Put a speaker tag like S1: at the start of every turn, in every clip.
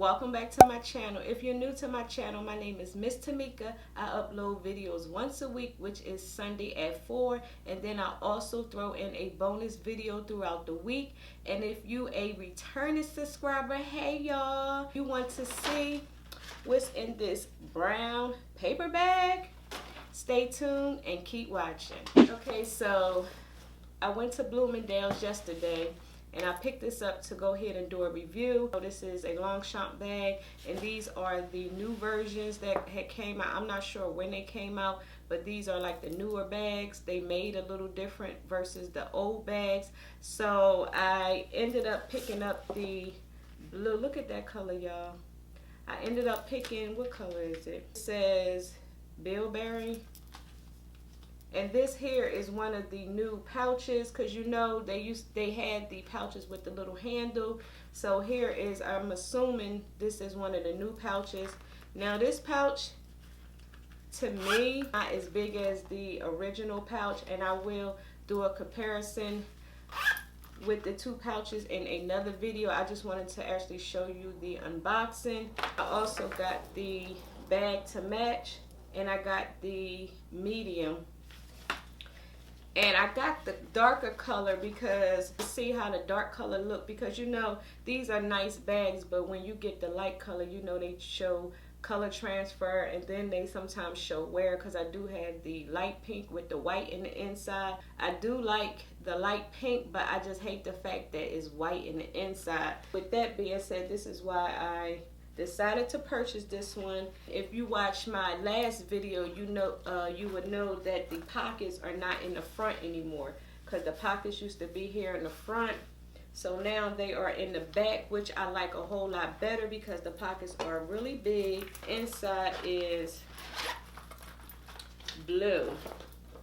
S1: Welcome back to my channel. If you're new to my channel, my name is Miss Tamika. I upload videos once a week, which is Sunday at 4, and then I also throw in a bonus video throughout the week. And if you a returning subscriber, hey y'all, you want to see what's in this brown paper bag, stay tuned and keep watching. Okay, so I went to Bloomingdale's yesterday and I picked this up to go ahead and do a review. So this is a LongChamp bag, and these are the new versions that had came out. I'm not sure when they came out, but these are like the newer bags. They made a little different versus the old bags. So I ended up picking up the blue. Look at that color, y'all. I ended up picking, what color is it? It says bilberry. And this here is one of the new pouches, because you know they had the pouches with the little handle. So here is, I'm assuming this is one of the new pouches. Now this pouch, to me, not as big as the original pouch, and I will do a comparison with the two pouches in another video. I just wanted to actually show you the unboxing. I also got the bag to match, and I got the medium. And I got the darker color because see how the dark color look, because you know these are nice bags, but when you get the light color, you know they show color transfer, and then they sometimes show wear, because I do have the light pink with the white in the inside. I do like the light pink, but I just hate the fact that it's white in the inside. With that being said, this is why I decided to purchase this one. If you watched my last video, you know you would know that the pockets are not in the front anymore, because the pockets used to be here in the front. So now they are in the back, which I like a whole lot better because the pockets are really big. Inside is blue.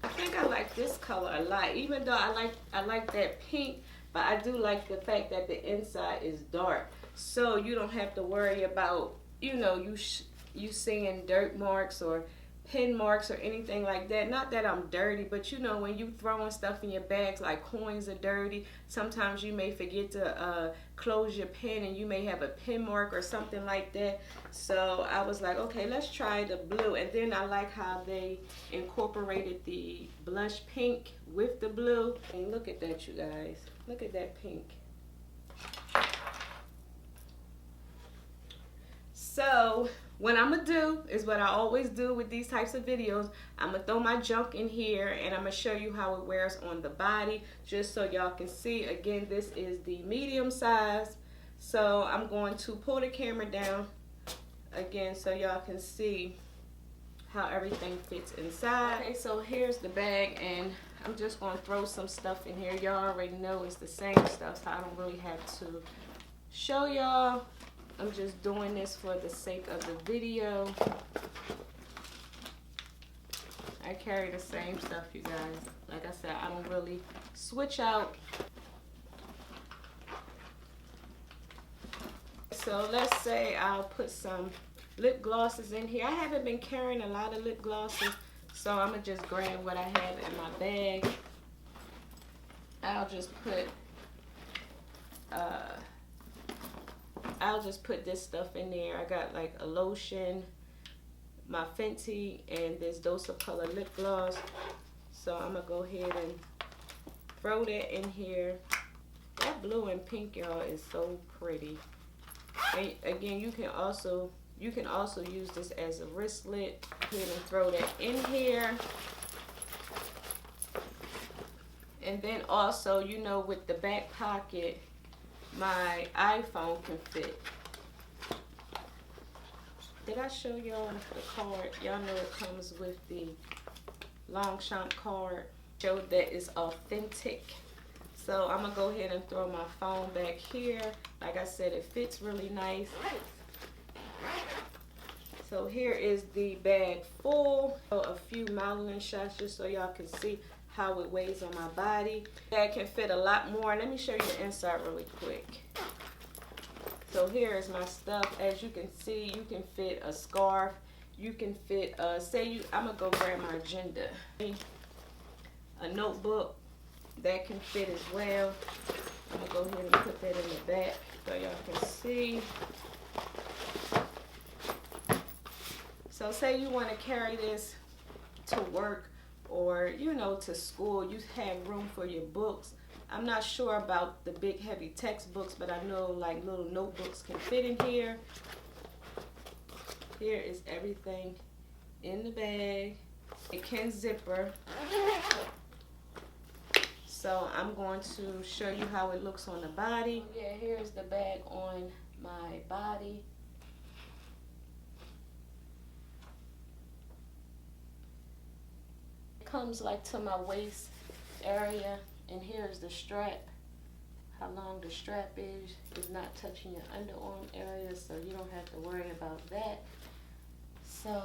S1: I think I like this color a lot, even though I like that pink, but I do like the fact that the inside is dark. So you don't have to worry about, you know, you seeing dirt marks or pin marks or anything like that. Not that I'm dirty, but you know, when you throwing stuff in your bags, like coins are dirty, sometimes you may forget to close your pin and you may have a pin mark or something like that. So I was like, okay, let's try the blue. And then I like how they incorporated the blush pink with the blue. And look at that, you guys. Look at that pink. So what I'm gonna do is what I always do with these types of videos. I'm gonna throw my junk in here and I'm gonna show you how it wears on the body, just so y'all can see. Again, this is the medium size. So I'm going to pull the camera down again so y'all can see how everything fits inside. Okay, so here's the bag, and I'm just gonna throw some stuff in here. Y'all already know it's the same stuff, so I don't really have to show y'all. I'm just doing this for the sake of the video. I carry the same stuff, you guys. Like I said, I don't really switch out. So let's say I'll put some lip glosses in here. I haven't been carrying a lot of lip glosses, so I'm gonna just grab what I have in my bag. I'll just put this stuff in there. I got like a lotion, my Fenty, and this Dose of Color lip gloss. So I'm gonna go ahead and throw that in here. That blue and pink, y'all, is so pretty. And again, you can also use this as a wristlet. Go ahead and throw that in here. And then also, you know, with the back pocket, my iPhone can fit. Did I show y'all the card? Y'all know it comes with the LongChamp card. Show that it's authentic. So I'm gonna go ahead and throw my phone back here. Like I said, it fits really nice. So here is the bag full. So a few modeling shots just so y'all can see how it weighs on my body. That can fit a lot more. Let me show you the inside really quick. So here is my stuff. As you can see, you can fit a scarf. You can fit, I'm gonna go grab my agenda. A notebook that can fit as well. I'm gonna go ahead and put that in the back so y'all can see. So say you want to carry this to work or, you know, to school. You have room for your books. I'm not sure about the big heavy textbooks, but I know like little notebooks can fit in here. Here is everything in the bag. It can zipper. So I'm going to show you how it looks on the body. Yeah, here's the bag on my body. It comes like to my waist area, and here's the strap. How long the strap is not touching your underarm area, so you don't have to worry about that. So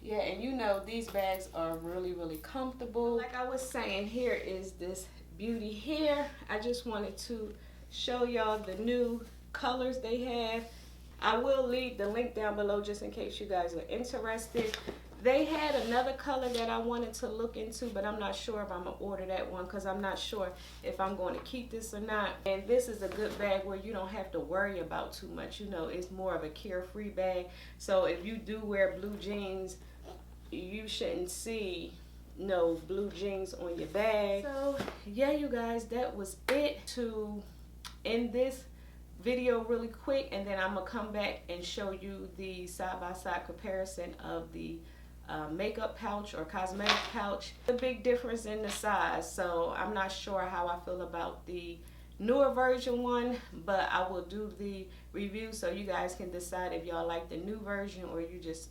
S1: yeah, and you know these bags are really, really comfortable. Like I was saying, here is this beauty here. I just wanted to show y'all the new colors they have. I will leave the link down below just in case you guys are interested. They had another color that I wanted to look into, but I'm not sure if I'm gonna order that one because I'm not sure if I'm going to keep this or not. And this is a good bag where you don't have to worry about too much. You know, it's more of a carefree bag. So if you do wear blue jeans, you shouldn't see no blue jeans on your bag. So yeah, you guys, that was it to end this video really quick, and then I'm gonna come back and show you the side-by-side comparison of the makeup pouch or cosmetic pouch. The big difference in the size, so I'm not sure how I feel about the newer version one, but I will do the review so you guys can decide if y'all like the new version or you just,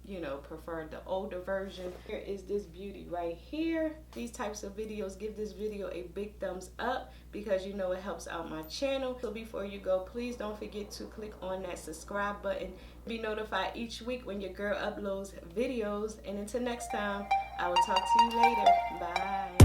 S1: you know, prefer the older version. Here is this beauty right here. These types of videos, give this video a big thumbs up because you know it helps out my channel. So before you go, please don't forget to click on that subscribe button. Be notified each week when your girl uploads videos. And until next time, I will talk to you later. Bye.